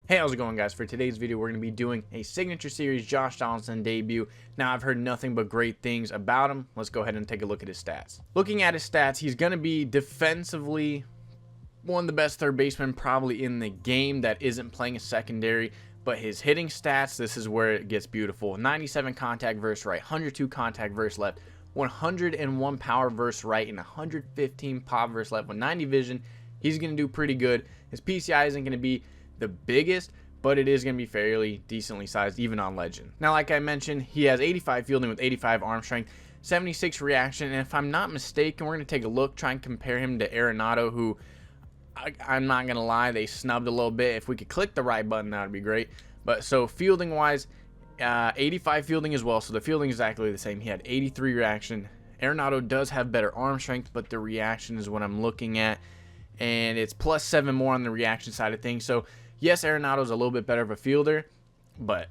Hey, how's it going, guys? For today's video, we're going to be doing a signature series Josh Donaldson debut. Now, I've heard nothing but great things about him. Let's go ahead and take a look at his stats. Looking at his stats, he's going to be defensively one of the best third basemen probably in the game that isn't playing a secondary. But his hitting stats, this is where it gets beautiful. 97 contact versus right, 102 contact versus left, 101 power versus right, and 115 pop versus left. With 90 vision, he's going to do pretty good. His PCI isn't going to be the biggest, but it is going to be fairly decently sized even on Legend. Now, like I mentioned, he has 85 fielding with 85 arm strength, 76 reaction, and if I'm not mistaken, we're going to take a look, try and compare him to Arenado, who I'm not going to lie, they snubbed a little bit. If we could click the right button, that would be great. But so fielding wise, 85 fielding as well, so the fielding is exactly the same. He had 83 reaction. Arenado does have better arm strength, but the reaction is what I'm looking at, and it's +7 more on the reaction side of things. So yes, Arenado's a little bit better of a fielder, but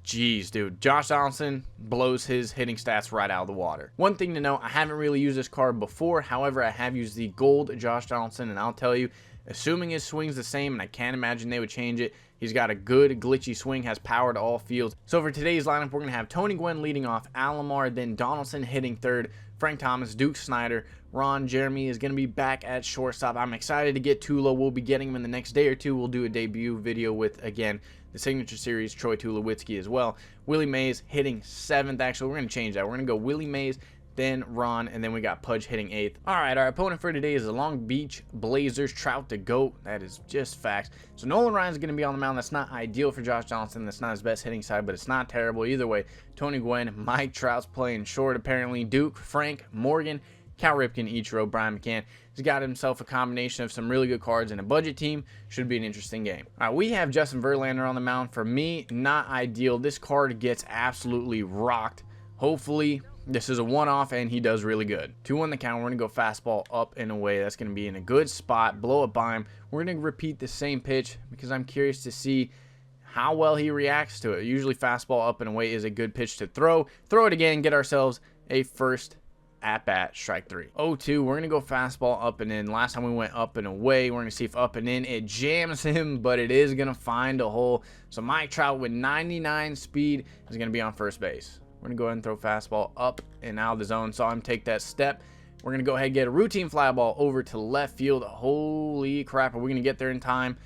geez, dude, Josh Donaldson blows his hitting stats right out of the water. One thing to know, I haven't really used this card before. However, I have used the gold Josh Donaldson, and I'll tell you, assuming his swing's the same, and I can't imagine they would change it, he's got a good glitchy swing, has power to all fields. So for today's lineup, we're going to have Tony Gwynn leading off, Alomar, then Donaldson hitting third, Frank Thomas, Duke Snyder, Ron Jeremy is going to be back at shortstop. I'm excited to get Tula. We'll be getting him in the next day or two. We'll do a debut video with, again, the signature series, Troy Tulowitzki as well. Willie Mays hitting 7th. Actually, we're going to change that. We're going to go Willie Mays, then Ron, and then we got Pudge hitting 8th. All right, our opponent for today is the Long Beach Blazers, Trout the GOAT. That is just facts. So Nolan Ryan's going to be on the mound. That's not ideal for Josh Donaldson. That's not his best hitting side, but it's not terrible either way. Tony Gwynn, Mike Trout's playing short apparently. Duke, Frank, Morgan, Cal Ripken, Ichiro, Brian McCann. He's got himself a combination of some really good cards and a budget team. Should be an interesting game. All right, we have Justin Verlander on the mound. For me, not ideal. This card gets absolutely rocked. Hopefully, this is a one-off and he does really good. 2-1 the count. We're going to go fastball up and away. That's going to be in a good spot. Blow it by him. We're going to repeat the same pitch because I'm curious to see how well he reacts to it. Usually fastball up and away is a good pitch to throw. Throw it again, get ourselves a first at bat, strike 3. 0-2, we're going to go fastball up and in. Last time we went up and away. We're going to see if up and in it jams him, but it is going to find a hole. So Mike Trout with 99 speed is going to be on first base. We're going to go ahead and throw fastball up and out of the zone. Saw him take that step. We're going to go ahead and get a routine fly ball over to left field. Holy crap, are we going to get there in time?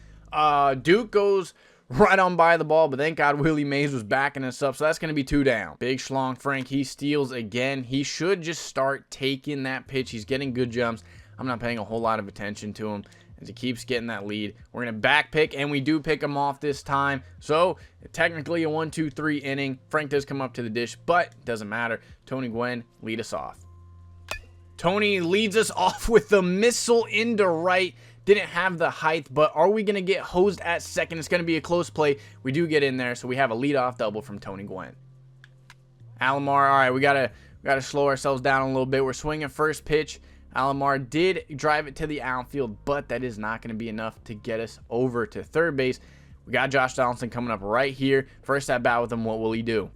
Duke goes right on by the ball, but thank God Willie Mays was backing us up, so that's going to be 2 down. Big schlong Frank, he steals again. He should just start taking that pitch. He's getting good jumps. I'm not paying a whole lot of attention to him as he keeps getting that lead. We're going to back pick, and we do pick him off this time. So technically a 1-2-3 inning. Frank does come up to the dish, but doesn't matter. Tony Gwynn lead us off. Tony leads us off with the missile into right. Didn't have the height, but are we going to get hosed at second? It's going to be a close play. We do get in there, so we have a leadoff double from Tony Gwynn. Alomar, all right, we gotta slow ourselves down a little bit. We're swinging first pitch. Alomar did drive it to the outfield, but that is not going to be enough to get us over to third base. We got Josh Donaldson coming up right here. First at bat with him, what will he do?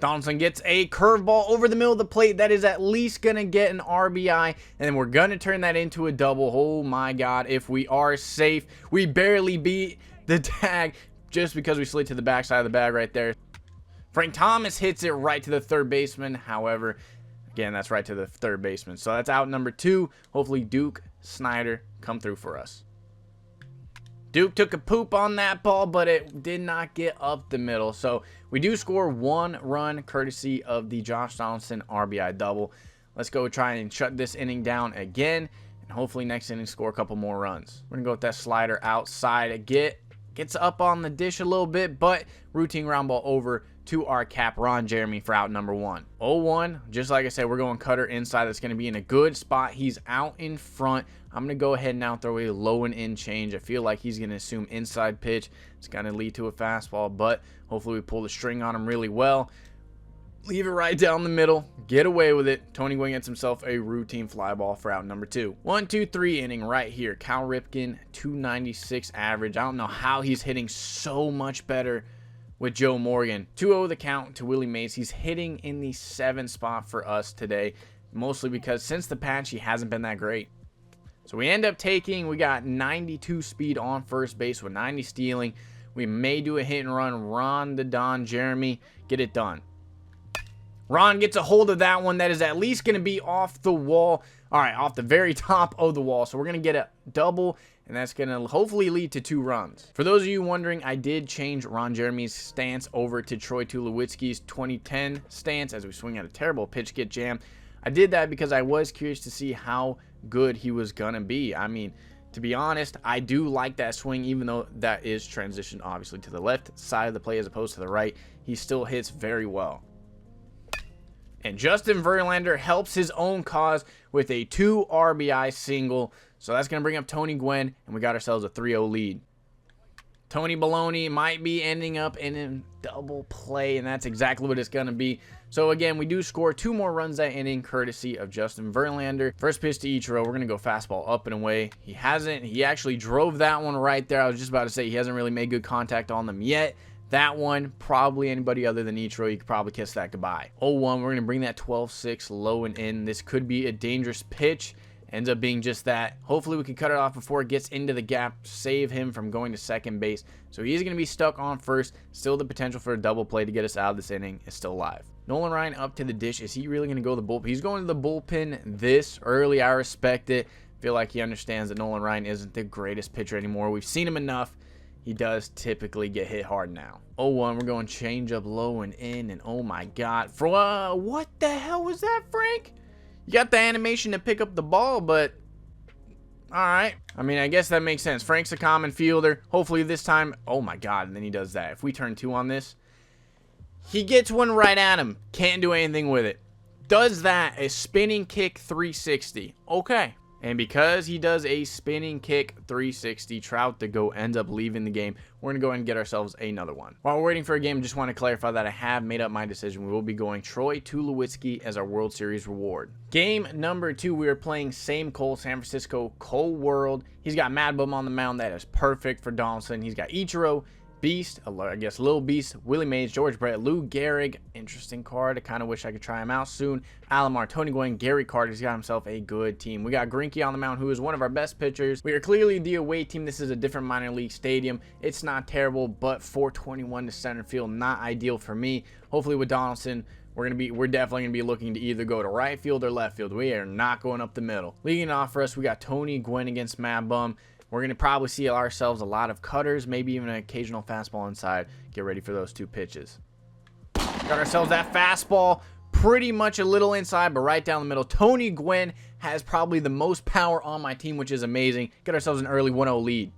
Donaldson gets a curveball over the middle of the plate. That is at least going to get an RBI, and then we're going to turn that into a double. Oh, my God, if we are safe. We barely beat the tag just because we slid to the backside of the bag right there. Frank Thomas hits it right to the third baseman. However, again, that's right to the third baseman. So that's out number 2. Hopefully Duke Snyder come through for us. Duke took a poop on that ball, but it did not get up the middle. So we do score 1 run courtesy of the Josh Donaldson RBI double. Let's go try and shut this inning down again, and hopefully next inning score a couple more runs. We're going to go with that slider outside. Gets up on the dish a little bit, but routine ground ball over to our cap, Ron Jeremy, for out number 1. 0-1, just like I said, we're going cutter inside. That's going to be in a good spot. He's out in front. I'm going to go ahead and now throw a low and in change. I feel like he's going to assume inside pitch. It's going to lead to a fastball, but hopefully we pull the string on him really well. Leave it right down the middle. Get away with it. Tony Gwynn gets himself a routine fly ball for out number 2. 1-2-3 inning right here. Cal Ripken, 296 average. I don't know how he's hitting so much better with Joe Morgan. 2-0 the count to Willie Mays. He's hitting in the 7th spot for us today, mostly because since the patch, he hasn't been that great. So we end up taking, we got 92 speed on first base with 90 stealing. We may do a hit and run. Ron the Don Jeremy, get it done. Ron gets a hold of that one. That is at least going to be off the wall. All right, off the very top of the wall. So we're going to get a double, and that's going to hopefully lead to 2 runs. For those of you wondering, I did change Ron Jeremy's stance over to Troy Tulowitzki's 2010 stance as we swing at a terrible pitch, get jammed. I did that because I was curious to see how good he was going to be. I mean, to be honest, I do like that swing, even though that is transitioned obviously to the left side of the play as opposed to the right. He still hits very well. And Justin Verlander helps his own cause with a 2 RBI single. So that's going to bring up Tony Gwynn, and we got ourselves a 3-0 lead. Tony Baloney might be ending up in a double play, and that's exactly what it's going to be. So again, we do score 2 more runs that inning, courtesy of Justin Verlander. First pitch to Ichiro, we're going to go fastball up and away. He actually drove that one right there. I was just about to say he hasn't really made good contact on them yet. That one, probably anybody other than Ichiro, you could probably kiss that goodbye. 0-1, we're going to bring that 12-6 low and in. This could be a dangerous pitch. Ends up being just that. Hopefully we can cut it off before it gets into the gap, save him from going to second base. So he's going to be stuck on first. Still the potential for a double play to get us out of this inning is still alive. Nolan Ryan up to the dish. Is he really going to go to the bullpen? He's going to the bullpen this early. I respect it. Feel like he understands that Nolan Ryan isn't the greatest pitcher anymore. We've seen him enough. He does typically get hit hard now. 0-1, we're going change up low and in, and oh my God. What the hell was that, Frank? You got the animation to pick up the ball, but all right. I mean, I guess that makes sense. Frank's a common fielder. Hopefully this time, oh my God, and then he does that. If we turn 2 on this, he gets one right at him. Can't do anything with it. Does that, a spinning kick 360. Okay. And because he does a spinning kick 360, Trout to go ends up leaving the game. We're going to go ahead and get ourselves another one. While we're waiting for a game, I just want to clarify that I have made up my decision. We will be going Troy Tulowitzki as our World Series reward. Game number 2, we are playing same Cole, San Francisco, Cole World. He's got Mad Bum on the mound. That is perfect for Donaldson. He's got Ichiro, Beast, I guess Little Beast, Willie Mays, George Brett, Lou Gehrig. Interesting card. I kind of wish I could try him out soon. Alomar, Tony Gwynn, Gary Carter. He's got himself a good team. We got Greinke on the mound, who is one of our best pitchers. We are clearly the away team. This is a different minor league stadium. It's not terrible, but 421 to center field, not ideal for me. Hopefully with Donaldson, we're definitely gonna be looking to either go to right field or left field. We are not going up the middle. Leading off for us, we got Tony Gwynn against Mad Bum. We're going to probably see ourselves a lot of cutters, maybe even an occasional fastball inside. Get ready for those 2 pitches. Got ourselves that fastball, pretty much a little inside, but right down the middle. Tony Gwynn has probably the most power on my team, which is amazing. Get ourselves an early 1-0 lead.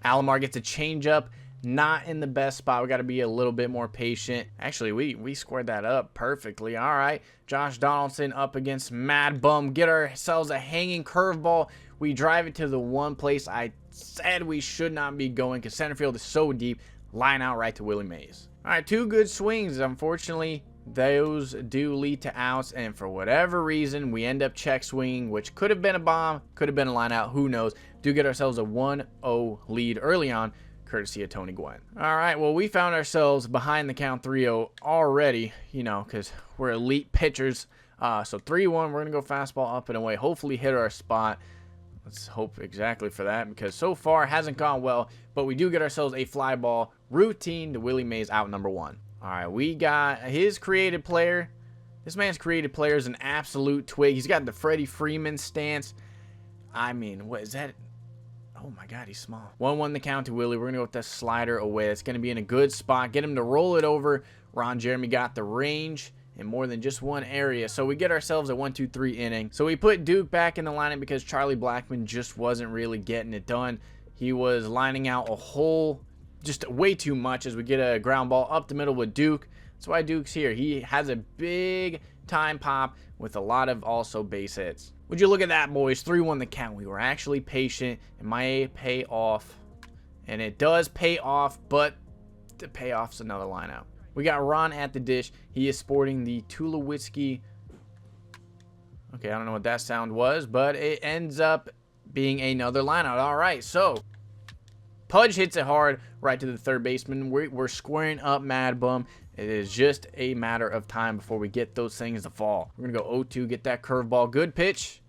Alomar gets a changeup. Not in the best spot. We got to be a little bit more patient. Actually, we squared that up perfectly. All right. Josh Donaldson up against Mad Bum. Get ourselves a hanging curveball. We drive it to the one place I said we should not be going because center field is so deep. Line out right to Willie Mays. All right, 2 good swings. Unfortunately, those do lead to outs, and for whatever reason, we end up check swinging, which could have been a bomb, could have been a line out. Who knows? Do get ourselves a 1-0 lead early on, courtesy of Tony Gwynn. All right, well, we found ourselves behind the count 3-0 already, you know, because we're elite pitchers. So 3-1, we're going to go fastball up and away, hopefully hit our spot. Let's hope exactly for that because so far it hasn't gone well, but we do get ourselves a fly ball routine to Willie Mays out number 1. All right, we got his created player. This man's created player is an absolute twig. He's got the Freddie Freeman stance. I mean, what is that? Oh my God, he's small. 1-1 the count to Willie. We're going to go with the slider away. It's going to be in a good spot. Get him to roll it over. Ron Jeremy got the range in more than just one area. So we get ourselves a 1-2-3 inning. So we put Duke back in the lineup because Charlie Blackmon just wasn't really getting it done. He was lining out just way too much as we get a ground ball up the middle with Duke. That's why Duke's here. He has a big time pop with a lot of also base hits. Would you look at that, boys? 3-1 the count. We were actually patient. It might pay off. And it does pay off, but the payoff's another line out. We got Ron at the dish. He is sporting the Tulowitzki. Okay, I don't know what that sound was, but it ends up being another lineout. All right, so Pudge hits it hard right to the third baseman. We're squaring up Mad Bum. It is just a matter of time before we get those things to fall. We're going to go 0-2, get that curveball. Good pitch.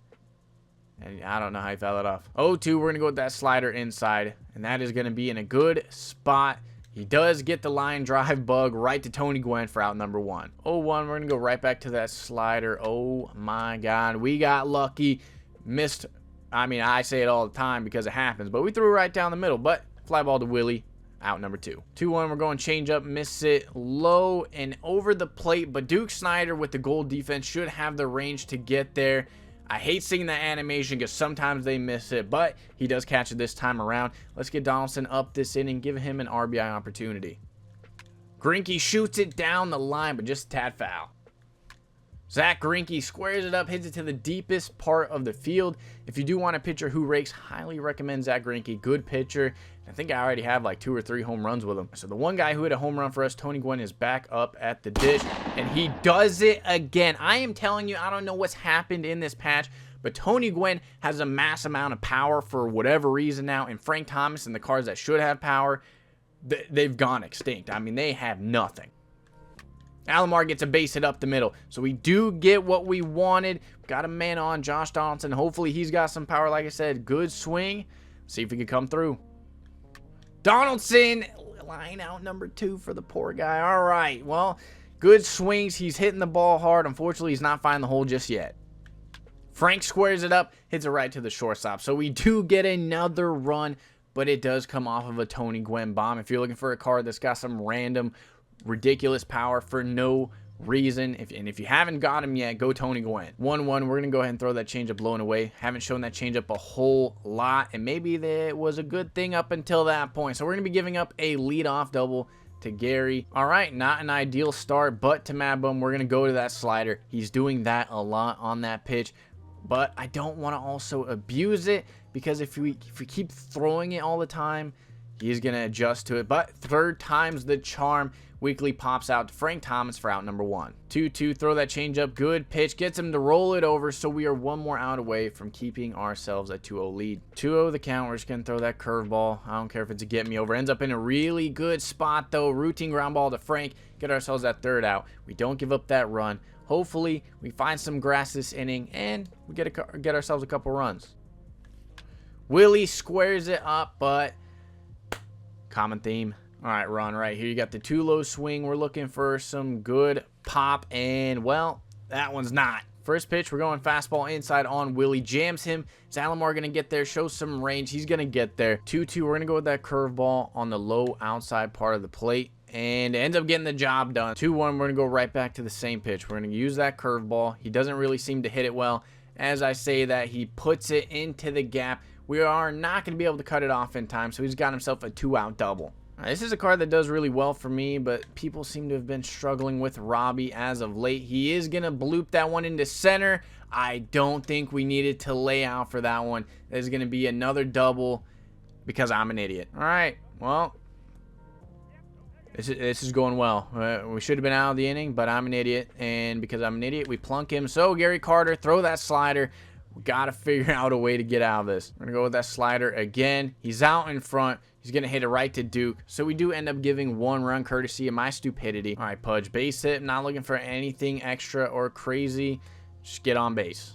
And I don't know how he fell it off. 0-2, we're going to go with that slider inside. And that is going to be in a good spot. He does get the line drive bug right to Tony Gwynn for out number 1. 0-1, we're going to go right back to that slider. Oh my God, we got lucky. Missed. I mean, I say it all the time because it happens, but we threw it right down the middle. But fly ball to Willie, out number 2. 2-1, we're going change up, miss it low and over the plate. But Duke Snider with the goal defense should have the range to get there. I hate seeing that animation because sometimes they miss it, but he does catch it this time around. Let's get Donaldson up this inning, give him an RBI opportunity. Greinke shoots it down the line, but just a tad foul. Zach Greinke squares it up, hits it to the deepest part of the field. If you do want a pitcher who rakes, highly recommend Zach Greinke. Good pitcher. I think I already have like 2 or 3 home runs with him. So the one guy who hit a home run for us, Tony Gwynn, is back up at the dish, and he does it again. I am telling you, I don't know what's happened in this patch, but Tony Gwynn has a mass amount of power for whatever reason now, and Frank Thomas and the cars that should have power, they've gone extinct. I mean, they have nothing. Alomar gets a base hit up the middle. So we do get what we wanted. Got a man on, Josh Donaldson. Hopefully he's got some power. Like I said, good swing. See if he can come through. Donaldson, line out number 2 for the poor guy. All right, well, good swings. He's hitting the ball hard. Unfortunately, he's not finding the hole just yet. Frank squares it up, hits it right to the shortstop. So we do get another run, but it does come off of a Tony Gwynn bomb. If you're looking for a card that's got some random ridiculous power for no reason, if you haven't got him yet, go Tony Gwynn. 1-1, we're gonna go ahead and throw that changeup low and away. Haven't shown that changeup a whole lot, and maybe that was a good thing up until that point. So we're gonna be giving up a leadoff double to Gary. All right, not an ideal start, but to Mad Bum, we're gonna go to that slider. He's doing that a lot on that pitch, but I don't want to also abuse it, because if we keep throwing it all the time, he's gonna adjust to it. But third time's the charm. Weekly pops out to Frank Thomas for out number 1. 2-2, throw that changeup, good pitch, gets him to roll it over, so we are one more out away from keeping ourselves a 2-0 lead. 2-0 the count, we're just going to throw that curveball. I don't care if it's a get me over. Ends up in a really good spot though, routine ground ball to Frank, get ourselves that third out. We don't give up that run. Hopefully we find some grass this inning and we get ourselves a couple runs. Willie squares it up, but common theme. All right, run right here. You got the 2-low swing. We're looking for some good pop, and, well, that one's not. First pitch, we're going fastball inside on Willie. Jams him. Is Alomar going to get there? Show some range. He's going to get there. 2-2, we're going to go with that curveball on the low outside part of the plate, and it ends up getting the job done. 2-1, we're going to go right back to the same pitch. We're going to use that curveball. He doesn't really seem to hit it well. As I say that, he puts it into the gap. We are not going to be able to cut it off in time, so he's got himself a 2-out double. This is a card that does really well for me, but people seem to have been struggling with Robbie as of late. He is going to bloop that one into center. I don't think we needed to lay out for that one. There's going to be another double because I'm an idiot. All right, well, this is going well. We should have been out of the inning, but I'm an idiot, and because I'm an idiot, we plunk him. So, Gary Carter, throw that slider. We got to figure out a way to get out of this. We're going to go with that slider again. He's out in front. He's going to hit it right to Duke. So we do end up giving 1 run courtesy of my stupidity. All right, Pudge, base hit. Not looking for anything extra or crazy. Just get on base.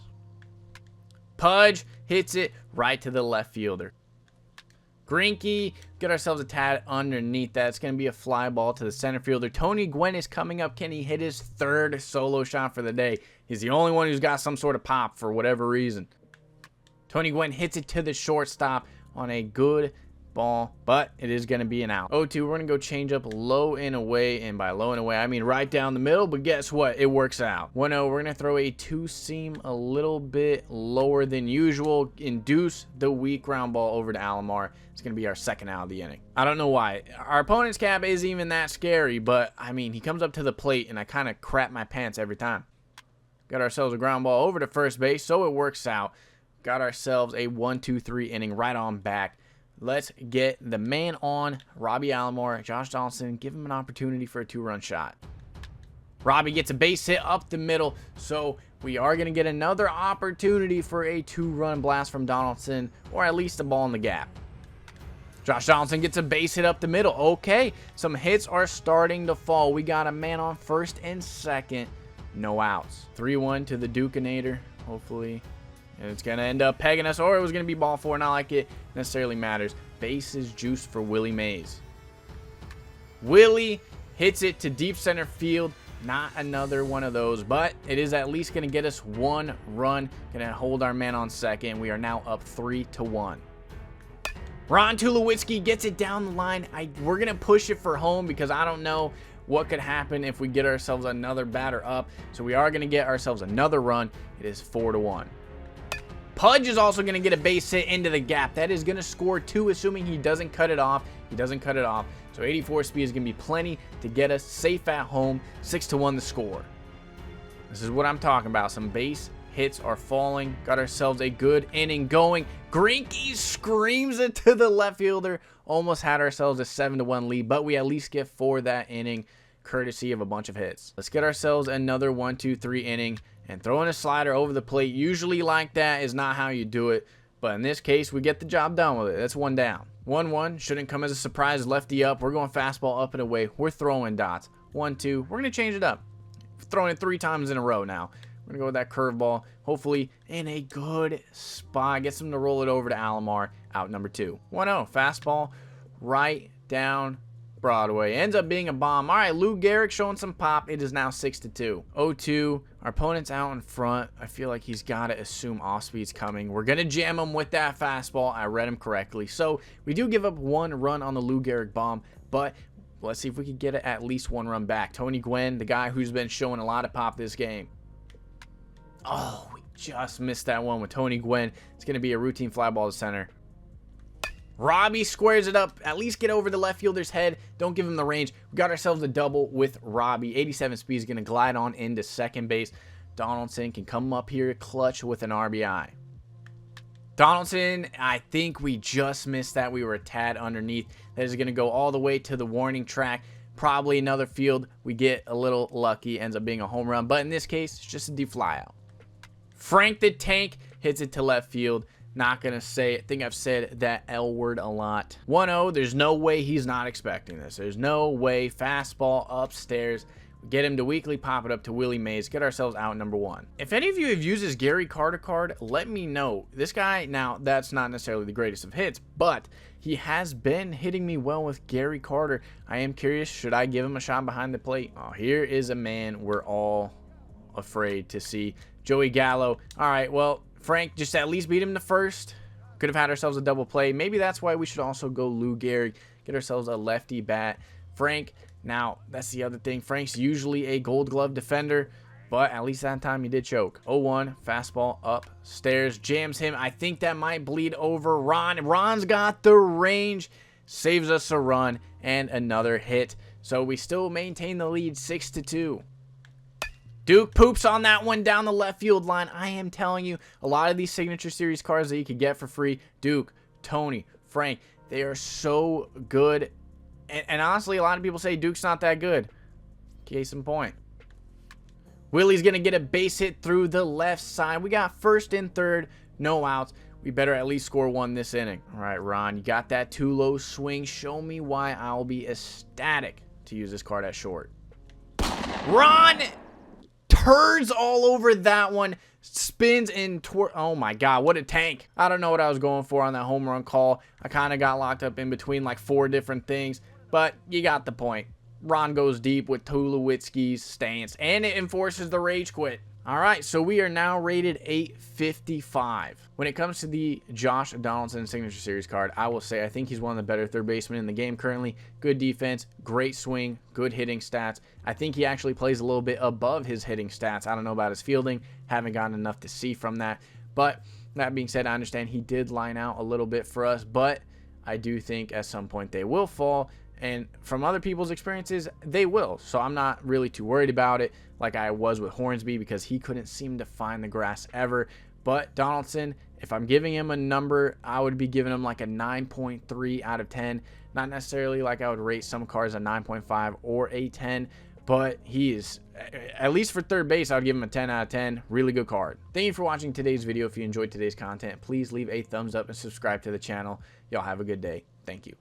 Pudge hits it right to the left fielder. Greinke, get ourselves a tad underneath that. It's going to be a fly ball to the center fielder. Tony Gwynn is coming up. Can he hit his 3rd solo shot for the day? He's the only one who's got some sort of pop for whatever reason. Tony Gwynn hits it to the shortstop on a good ball, but it is going to be an out. 0-2, we're going to go change up low and away, and by low and away, I mean right down the middle, but guess what? It works out. 1-0, we're going to throw a 2-seam a little bit lower than usual, induce the weak ground ball over to Alomar. It's going to be our 2nd out of the inning. I don't know why. Our opponent's cap isn't even that scary, but, I mean, he comes up to the plate, and I kind of crap my pants every time. Got ourselves a ground ball over to first base, so it works out. Got ourselves a 1-2-3 inning right on back. Let's get the man on, Robbie Alomar, Josh Donaldson. Give him an opportunity for a 2-run shot. Robbie gets a base hit up the middle, so we are going to get another opportunity for a 2-run blast from Donaldson, or at least a ball in the gap. Josh Donaldson gets a base hit up the middle. Okay, some hits are starting to fall. We got a man on first and second. No outs. 3-1 to the Dukinator. Hopefully And it's going to end up pegging us, or it was going to be ball four. Not like it necessarily matters. Bases juice for Willie Mays. Willie hits it to deep center field. Not another one of those, but it is at least going to get us 1 run. Going to hold our man on second. We are now up 3-1. Ron Tulowitzki gets it down the line. We're going to push it for home because I don't know what could happen if we get ourselves another batter up. So we are going to get ourselves another run. It is 4-1. Pudge is also going to get a base hit into the gap. That is going to score 2, assuming he doesn't cut it off. He doesn't cut it off. So 84 speed is going to be plenty to get us safe at home. 6-1 the score. This is what I'm talking about. Some base hits are falling. Got ourselves a good inning going. Greinke screams it to the left fielder. Almost had ourselves a 7-1 lead, but we at least get 4 that inning, courtesy of a bunch of hits. Let's get ourselves another 1-2-3 inning, and throwing a slider over the plate usually like that is not how you do it, but in this case we get the job done with it. That's 1 down. 1-1 shouldn't come as a surprise. Lefty up. We're going fastball up and away. We're throwing dots. 1-2. We're going to change it up. Throwing it 3 times in a row now. We're going to go with that curveball. Hopefully in a good spot. Gets him to roll it over to Alomar. Out number 2. 1-0. Fastball right down Broadway. Ends up being a bomb. All right, Lou Gehrig showing some pop. It is now 6-2. 0-2. Our opponent's out in front. I feel like he's got to assume off speed's coming. We're going to jam him with that fastball. I read him correctly. So we do give up 1 run on the Lou Gehrig bomb, but let's see if we can get it at least 1 run back. Tony Gwynn, the guy who's been showing a lot of pop this game. Oh, we just missed that one with Tony Gwynn. It's going to be a routine fly ball to center. Robbie squares it up. At least get over the left fielder's head. Don't give him the range. We got ourselves a double with Robbie. 87 speed is going to glide on into second base. Donaldson can come up here clutch with an RBI. Donaldson, I think we just missed that. We were a tad underneath. That is going to go all the way to the warning track. Probably another field. We get a little lucky. Ends up being a home run. But in this case, it's just a deep fly out. Frank the Tank hits it to left field. Not going to say it. I think I've said that L word a lot. 1-0. There's no way he's not expecting this. There's no way. Fastball upstairs. Get him to weakly pop it up to Willie Mays. Get ourselves out number 1. If any of you have used this Gary Carter card, let me know. This guy, now, that's not necessarily the greatest of hits, but he has been hitting me well with Gary Carter. I am curious, should I give him a shot behind the plate? Oh, here is a man we're all afraid to see. Joey Gallo. All right, well, Frank just at least beat him to first. Could have had ourselves a double play. Maybe that's why we should also go Lou Gehrig. Get ourselves a lefty bat. Frank, now, that's the other thing. Frank's usually a gold glove defender, but at least that time he did choke. 0-1, fastball upstairs. Jams him. I think that might bleed over Ron. Ron's got the range. Saves us a run and another hit. So we still maintain the lead 6-2. Duke poops on that one down the left field line. I am telling you, a lot of these Signature Series cards that you could get for free, Duke, Tony, Frank, they are so good. And honestly, a lot of people say Duke's not that good. Case in point. Willie's going to get a base hit through the left side. We got first and third, no outs. We better at least score 1 this inning. All right, Ron, you got that too low swing. Show me why I'll be ecstatic to use this card at short. Ron turds all over that one. Spins in toward. Oh my god, what a tank. I don't know what I was going for on that home run call. I kind of got locked up in between like 4 different things, but you got the point. Ron goes deep with Tulowitzki's stance, and it enforces the rage quit. All right, so we are now rated 855. When it comes to the Josh Donaldson Signature Series card, I will say I think he's one of the better third basemen in the game currently. Good defense, great swing, good hitting stats. I think he actually plays a little bit above his hitting stats. I don't know about his fielding. Haven't gotten enough to see from that. But that being said, I understand he did line out a little bit for us, but I do think at some point they will fall. And from other people's experiences, they will. So I'm not really too worried about it like I was with Hornsby because he couldn't seem to find the grass ever. But Donaldson, if I'm giving him a number, I would be giving him like a 9.3 out of 10. Not necessarily like I would rate some cards a 9.5 or a 10. But he is, at least for third base, I would give him a 10 out of 10. Really good card. Thank you for watching today's video. If you enjoyed today's content, please leave a thumbs up and subscribe to the channel. Y'all have a good day. Thank you.